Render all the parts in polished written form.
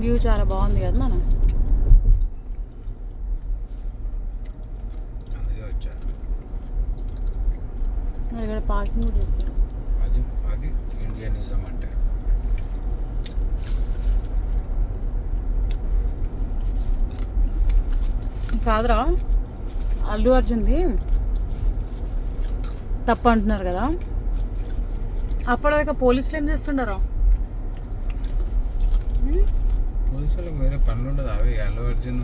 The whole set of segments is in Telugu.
వ్యూ చాలా బాగుంది కదా మనం. అందుకే వచ్చాను. మరి ఇక్కడ పార్కింగ్ కూడా చేస్తారు. అది ఇండియనిజం అంటే. కాదురా, అల్లు అర్జున్ది తప్పు అంటున్నారు కదా, అప్పటిదాకా పోలీసులు ఏం చేస్తుండారా? పోలీసులకు వేరే పనులు ఉండదు. అవి అల్లు అర్జున్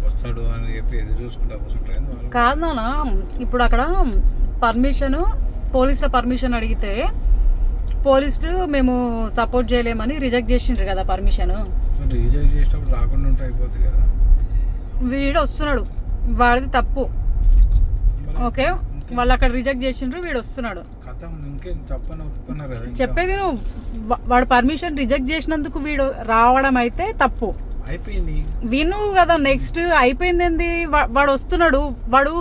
వస్తాడు అని చెప్పి ఎదురు చూసుకుంటా కూర్చుంటారు. కాదు నాన్న, ఇప్పుడు అక్కడ పర్మిషన్, పోలీసుల పర్మిషన్ అడిగితే పోలీసులు మేము సపోర్ట్ చేయలేమని రిజెక్ట్ చేసిండ్రు కదా పర్మిషన్. రిజెక్ట్ చేసినప్పుడు రాకుండా ఉంటే అయిపోతుంది కదా. వీడు వస్తున్నాడు, వాడిది తప్పు. ఓకే, వాళ్ళు అక్కడ రిజెక్ట్ చేసిండ్రు, వీడు వస్తున్నాడు. చెప్పేది నువ్వు, వాడు పర్మిషన్ రిజెక్ట్ చేసినందుకు వీడు రావడం అయితే తప్పు అయిపోయింది. విను కదా, నెక్స్ట్ అయిపోయింది ఏంది, వాడు వస్తున్నాడు. వాడు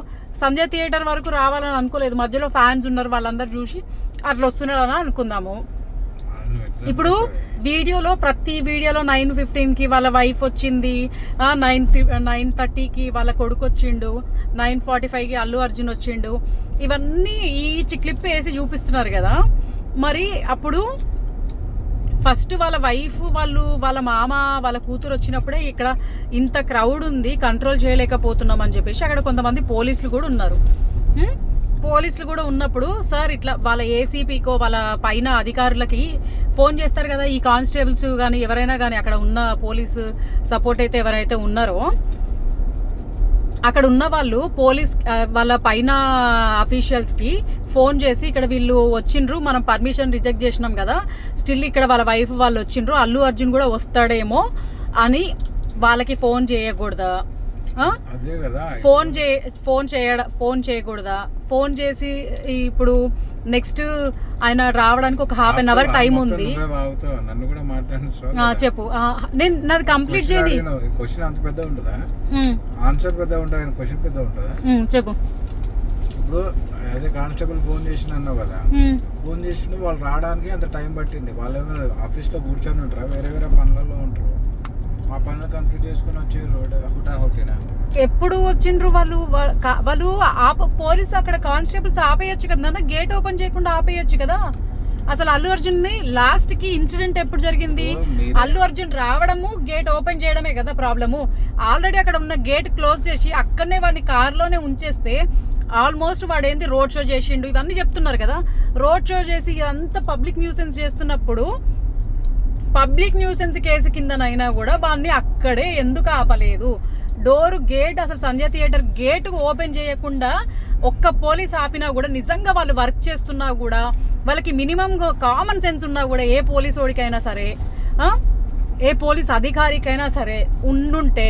సంధ్య థియేటర్ వరకు రావాలని అనుకోలేదు, మధ్యలో ఫ్యాన్స్ ఉన్నారు, వాళ్ళందరూ చూసి అట్లా వస్తున్నాడు అని అనుకుందాము. ఇప్పుడు వీడియోలో, ప్రతి వీడియోలో 9:15కి వాళ్ళ వైఫ్ వచ్చింది, 9:30కి వాళ్ళ కొడుకు వచ్చిండు, 9:45కి అల్లు అర్జున్ వచ్చిండు, ఇవన్నీ ఈ క్లిప్ వేసి చూపిస్తున్నారు కదా. మరి అప్పుడు ఫస్ట్ వాళ్ళ వైఫ్ వాళ్ళు, వాళ్ళ మామ, వాళ్ళ కూతురు వచ్చినప్పుడే ఇక్కడ ఇంత క్రౌడ్ ఉంది, కంట్రోల్ చేయలేకపోతున్నాం అని చెప్పేసి అక్కడ కొంతమంది పోలీసులు కూడా ఉన్నారు. పోలీసులు కూడా ఉన్నప్పుడు సార్ ఇట్లా వాళ్ళ ఏసీపీకో వాళ్ళ పైన అధికారులకి ఫోన్ చేస్తారు కదా, ఈ కానిస్టేబుల్స్ కానీ ఎవరైనా కానీ అక్కడ ఉన్న పోలీసు సపోర్ట్ అయితే ఎవరైతే ఉన్నారో అక్కడ ఉన్న వాళ్ళు పోలీస్ వాళ్ళ పైన అఫీషియల్స్కి ఫోన్ చేసి ఇక్కడ వీళ్ళు వచ్చిండ్రు, మనం పర్మిషన్ రిజెక్ట్ చేసినాం కదా, స్టిల్ ఇక్కడ వాళ్ళ వైఫ్ వాళ్ళు వచ్చిండ్రు, అల్లు అర్జున్ కూడా వస్తాడేమో అని వాళ్ళకి ఫోన్ చేయకూడదా? ఫోన్ చేయకూడదా? ఫోన్ చేసి ఇప్పుడు నెక్స్ట్ ఆయన రావడానికి ఒక హాఫ్ అన్ అవర్ టైం ఉంది. చెప్పు, నేను నాది కంప్లీట్ చేయండి. చెప్పు. ఇప్పుడు యాజ్ ఏ కానిస్టేబుల్ ఫోన్ చేసిన అన్నావు కదా, ఫోన్ చేసిన వాళ్ళు రావడానికి అంత టైం పట్టింది. వాళ్ళు ఏమైనా ఆఫీస్లో కూర్చొని ఉంటారా, వేరే వేరే పనులలో ఉంటారు. మా పనులు కంప్లీట్ చేసుకుని వచ్చి హుటాహుటినా ఎప్పుడు వచ్చిండ్రు వాళ్ళు? పోలీసు అక్కడ కానిస్టేబుల్స్ ఆపేయొచ్చు కదా, గేట్ ఓపెన్ చేయకుండా ఆపేయొచ్చు కదా. అసలు అల్లు అర్జున్ ని లాస్ట్ కి ఇన్సిడెంట్ ఎప్పుడు జరిగింది? అల్లు అర్జున్ రావడము, గేట్ ఓపెన్ చేయడమే కదా ప్రాబ్లము. ఆల్రెడీ అక్కడ ఉన్న గేట్ క్లోజ్ చేసి అక్కడనే వాడిని కార్లోనే ఉంచేస్తే ఆల్మోస్ట్ వాడు ఏంది రోడ్ షో చేసిండు ఇవన్నీ చెప్తున్నారు కదా. రోడ్ షో చేసి ఇదంతా పబ్లిక్ న్యూసెన్స్ చేస్తున్నప్పుడు పబ్లిక్ న్యూసెన్స్ కేసు కిందనైనా కూడా వాడిని అక్కడే ఎందుకు ఆపలేదు? డోర్ గేట్, అసలు సంధ్య థియేటర్ గేట్ ఓపెన్ చేయకుండా ఒక్క పోలీస్ ఆపినా కూడా, నిజంగా వాళ్ళు వర్క్ చేస్తున్నా కూడా, వాళ్ళకి మినిమం కామన్ సెన్స్ ఉన్నా కూడా, ఏ పోలీస్ ఓడికైనా సరే, ఏ పోలీస్ అధికారికైనా సరే ఉండుంటే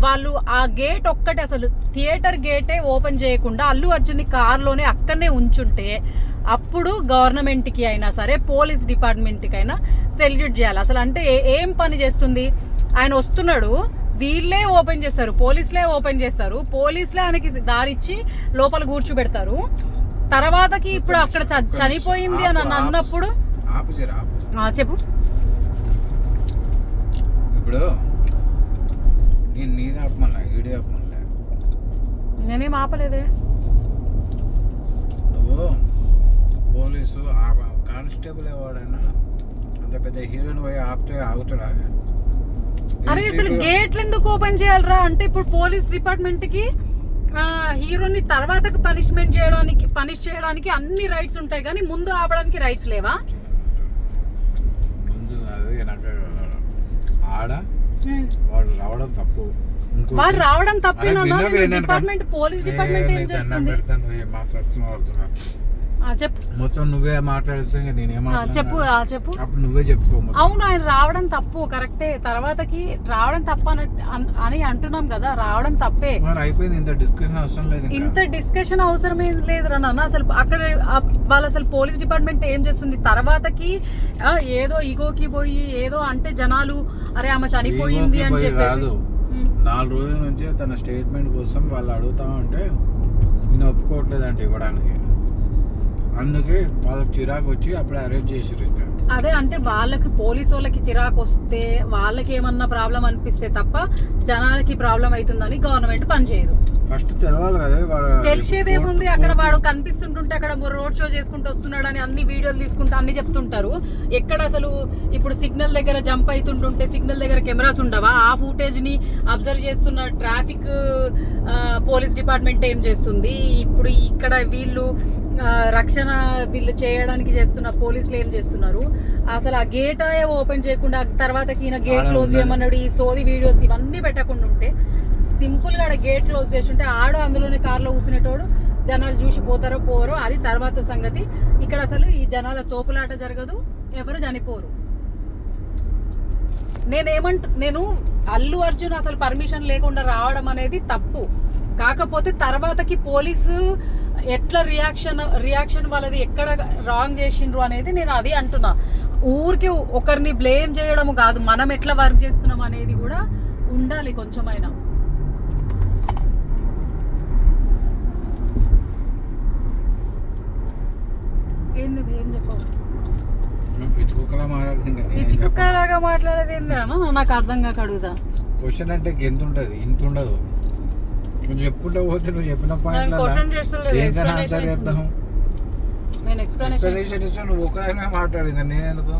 వాళ్ళు ఆ గేట్ ఒక్కటే, అసలు థియేటర్ గేటే ఓపెన్ చేయకుండా అల్లు అర్జున్ని కార్లోనే అక్కడనే ఉంచుంటే అప్పుడు గవర్నమెంట్కి అయినా సరే, పోలీస్ డిపార్ట్మెంట్కి అయినా సెల్యూట్ చేయాలి. అసలు అంటే ఏం పని చేస్తుంది? ఆయన వస్తున్నాడు, వీళ్ళే ఓపెన్ చేస్తారు, పోలీసులే ఓపెన్ చేస్తారు, పోలీసులే ఆయనకి దారిచ్చి లోపల కూర్చోబెడతారు. తర్వాతకి ఇప్పుడు అక్కడ చనిపోయింది అని అన్నప్పుడు చెప్పు. ఇప్పుడు నేనేం ఆపలేదే. నువ్వు పోలీసు కానిస్టేబుల్ ఎవడైనా అంత పెద్ద హీరోని పోయి ఆపితే ఆగుతాడా? అరే అసలు గేట్లు ఎందుకు ఓపెన్ చేయాలరా? అంటే ఇప్పుడు పోలీస్ డిపార్ట్మెంట్ కి హీరోని తర్వాత పనిష్ చేయడానికి అన్ని రైట్స్ ఉంటాయి, కానీ ముందు ఆపడానికి రైట్స్ లేవా? ముందు ఆడ వాడు రావడం తప్పు, వాడు రావడం తప్పేనా? డిపార్ట్మెంట్, పోలీస్ డిపార్ట్మెంట్ ఏం చేస్తుంది? చెప్పు. మొత్తం నువ్వే మాట్లాడితే చెప్పు. చెప్పు. అప్పుడు నువ్వే చెప్పుకో. అవును, ఆయన రావడం తప్పు, కరెక్టే. తర్వాతకి రావడం తప్ప అని అంటున్నాం కదా, రావడం తప్పే. అయిపోయింది, ఇంత డిస్కషన్ అవసరం లేదు. ఇంత డిస్కషన్ అవసరం ఏం లేదు నాన్న. అసలు అక్కడ వాళ్ళు అసలు పోలీస్ డిపార్ట్మెంట్ ఏం చేస్తుంది? తర్వాతకి ఏదో ఈగోకి పోయి ఏదో అంటే జనాలు అరే ఆమె చనిపోయింది అని చెప్పేసి 4 రోజుల నుంచి తన స్టేట్మెంట్ కోసం వాళ్ళు అడుగుతా ఉంటే నేను ఒప్పుకోవట్లేదంటే ఇవ్వడానికి. అందుకే వాళ్ళకి చిరాకు వచ్చి అప్పుడే అరెస్ట్ చేసిరు ఇంకా. అదే అంటే వాళ్ళకి పోలీసు వాళ్ళకి చిరాకు వస్తే వాళ్ళకి ఏమన్నా ప్రాబ్లం అనిపిస్తే తప్ప జనాలకి ప్రాబ్లం అవుతుందని గవర్నమెంట్ పనిచేయదు. ఫస్ట్ తెలవాలి కదా. తెలిసేదేముంది, అక్కడ వాడు కనిపిస్తుంటుంటే అక్కడ రోడ్ షో చేసుకుంటూ వస్తున్నాడు అని అన్ని వీడియోలు తీసుకుంటూ అన్ని చెప్తుంటారు. ఎక్కడ అసలు ఇప్పుడు సిగ్నల్ దగ్గర జంప్ అవుతుంటుంటే సిగ్నల్ దగ్గర కెమెరాస్ ఉండవా? ఆ ఫుటేజ్ ని అబ్జర్వ్ చేస్తున్న ట్రాఫిక్ పోలీస్ డిపార్ట్మెంట్ ఏం చేస్తుంది? ఇప్పుడు ఇక్కడ వీళ్ళు రక్షణ వీళ్ళు చేయడానికి చేస్తున్న పోలీసులు ఏం చేస్తున్నారు? అసలు ఆ గేట్ ఓపెన్ చేయకుండా తర్వాతకి ఈయన గేట్ క్లోజ్ చేయమన్నాడు, ఈ సోది వీడియోస్ ఇవన్నీ పెట్టకుండా ఉంటే సింపుల్ గా గేట్ క్లోజ్ చేస్తుంటే అందులోనే కార్లో కూర్చునేటోడు జనాలు చూసి పోతారో పోరో అది తర్వాత సంగతి. ఇక్కడ అసలు ఈ జనాల తోపులాట జరగదు, ఎవరు చనిపోరు. నేను అల్లు అర్జున్ అసలు పర్మిషన్ లేకుండా రావడం అనేది తప్పు. కాకపోతే తర్వాతకి పోలీసు ఎట్లా రియాక్షన్ వాళ్ళది ఎక్కడ రాంగ్ చేసిండ్రు అనేది నేను అది అంటున్నా. ఊరికి ఒకరిని బ్లేమ్ చేయడం కాదు, మనం ఎట్లా వర్క్ చేస్తున్నాం అనేది కూడా ఉండాలి కొంచెమైనా. ఏం చెప్పవు? పిచ్చి కుక్కలాగా మాట్లాడేది ఏందన్నా? నాకు అర్థం కాక అడుగుతా. క్వశ్చన్ అంటే ఎంత ఉంటది, ఇంత ఉండదు. నువ్వు చెప్పుకుంటా పోతే నువ్వు చెప్పిన పాయింట్ ఎక్స్ప్లెనేషన్ ఇస్తా. నువ్వు ఒక మాట్లాడింది నేను ఎందుకు?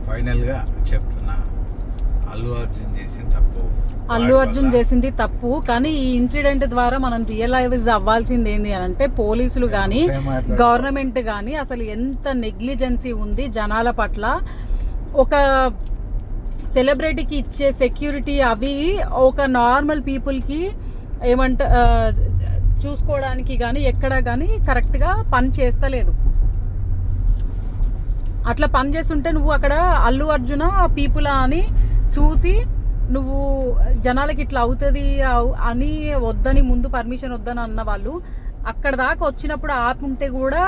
ఫైనల్ గా చెప్తున్నా, అల్లు అర్జున్ చేసింది తప్పు. కానీ ఈ ఇన్సిడెంట్ ద్వారా మనం రియలైజ్ అవ్వాల్సింది ఏంటి అని అంటే పోలీసులు కానీ గవర్నమెంట్ కానీ అసలు ఎంత నెగ్లిజెన్సీ ఉంది జనాల పట్ల. ఒక సెలబ్రిటీకి ఇచ్చే సెక్యూరిటీ అవి ఒక నార్మల్ పీపుల్కి చూసుకోవడానికి కానీ ఎక్కడ కానీ కరెక్ట్గా పని చేస్తలేదు. అట్లా పని చేస్తుంటే నువ్వు అక్కడ అల్లు అర్జున పీపుల్ అని చూసి నువ్వు జనాలకి ఇట్లా అవుతుంది అని వద్దని ముందు పర్మిషన్ వద్దని అన్న వాళ్ళు అక్కడ దాకా వచ్చినప్పుడు ఆపుంటే కూడా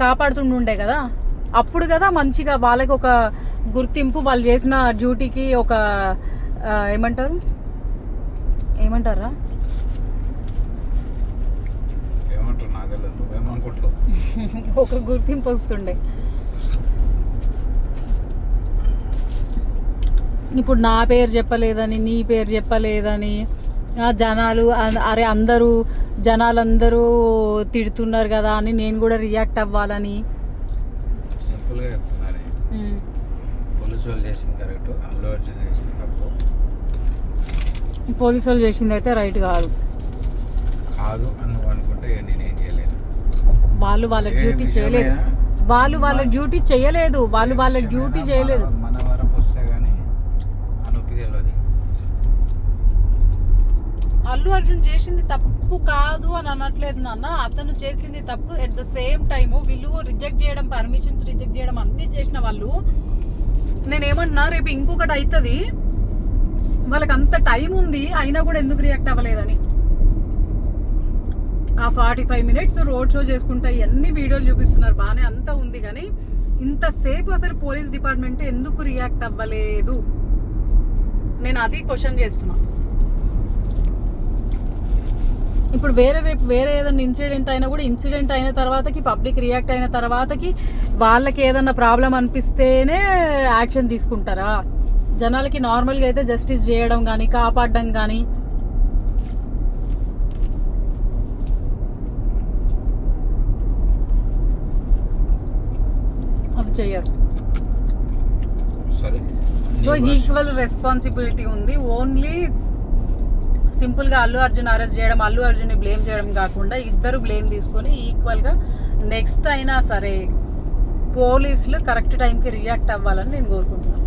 కాపాడుతుండే కదా. అప్పుడు కదా మంచిగా వాళ్ళకి ఒక గుర్తింపు, వాళ్ళు చేసిన డ్యూటీకి ఒక ఏమంటారా ఒక గుర్తింపు వస్తుండే. ఇప్పుడు నా పేరు చెప్పలేదని నీ పేరు చెప్పలేదని జనాలందరూ తిడుతున్నారు కదా అని నేను కూడా రియాక్ట్ అవ్వాలని. సింపుల్గా చెప్తున్నాను, పోలీసు వాళ్ళు చేసింది కరెక్ట్, అల్లు అర్జున్ చేసింది తప్పు. పోలీసు వాళ్ళు చేసింది అయితే రైట్ కాదు అని అనుకుంటే నేనేం చేయలేను. వాళ్ళ డ్యూటీ చేయలేదు. వాళ్ళ డ్యూటీ చేయలేదు. వాళ్ళ డ్యూటీ చేయలేదు. మన వరకు వస్తే గానీ అనొప్పి తెలియదు. అల్లు అర్జున్ చేసింది తప్పు కాదు అని అనట్లేదు నాన్న, అతను చేసింది తప్పు. ఎట్ ద సేమ్ టైమ్ వీళ్ళు పర్మిషన్స్ రిజెక్ట్ చేయడం అన్ని చేసిన వాళ్ళు. నేనేమన్నా రేపు ఇంకొకటి అవుతుంది, వాళ్ళకి అంత టైం ఉంది అయినా కూడా ఎందుకు రియాక్ట్ అవ్వలేదని. ఆ 45 minutes రోడ్ షో చేసుకుంటా ఇవన్నీ వీడియోలు చూపిస్తున్నారు, బాగానే అంతా ఉంది. కానీ ఇంతసేపు అసలు పోలీస్ డిపార్ట్మెంట్ ఎందుకు రియాక్ట్ అవ్వలేదు, నేను అది క్వశ్చన్ చేస్తున్నా. ఇప్పుడు రేపు వేరే ఏదైనా ఇన్సిడెంట్ అయినా కూడా ఇన్సిడెంట్ అయిన తర్వాతకి పబ్లిక్ రియాక్ట్ అయిన తర్వాతకి వాళ్ళకి ఏదన్నా ప్రాబ్లం అనిపిస్తేనే యాక్షన్ తీసుకుంటారా? జనాలకి నార్మల్గా అయితే జస్టిస్ చేయడం కానీ కాపాడడం కానీ అది చెయ్యరు. సో ఈక్వల్ రెస్పాన్సిబిలిటీ ఉంది. ఓన్లీ సింపుల్గా అల్లు అర్జున్ అరెస్ట్ చేయడం, అల్లు అర్జున్ని బ్లేమ్ చేయడం కాకుండా ఇద్దరు బ్లేమ్ తీసుకొని ఈక్వల్గా నెక్స్ట్ అయినా సరే పోలీసులు కరెక్ట్ టైంకి రియాక్ట్ అవ్వాలని నేను కోరుకుంటున్నాను.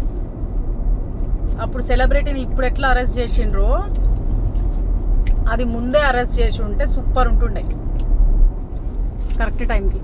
అప్పుడు సెలబ్రిటీని ఇప్పుడు ఎట్లా అరెస్ట్ చేసిండ్రో అది ముందే అరెస్ట్ చేసి ఉంటే సూపర్ ఉంటుండే కరెక్ట్ టైంకి.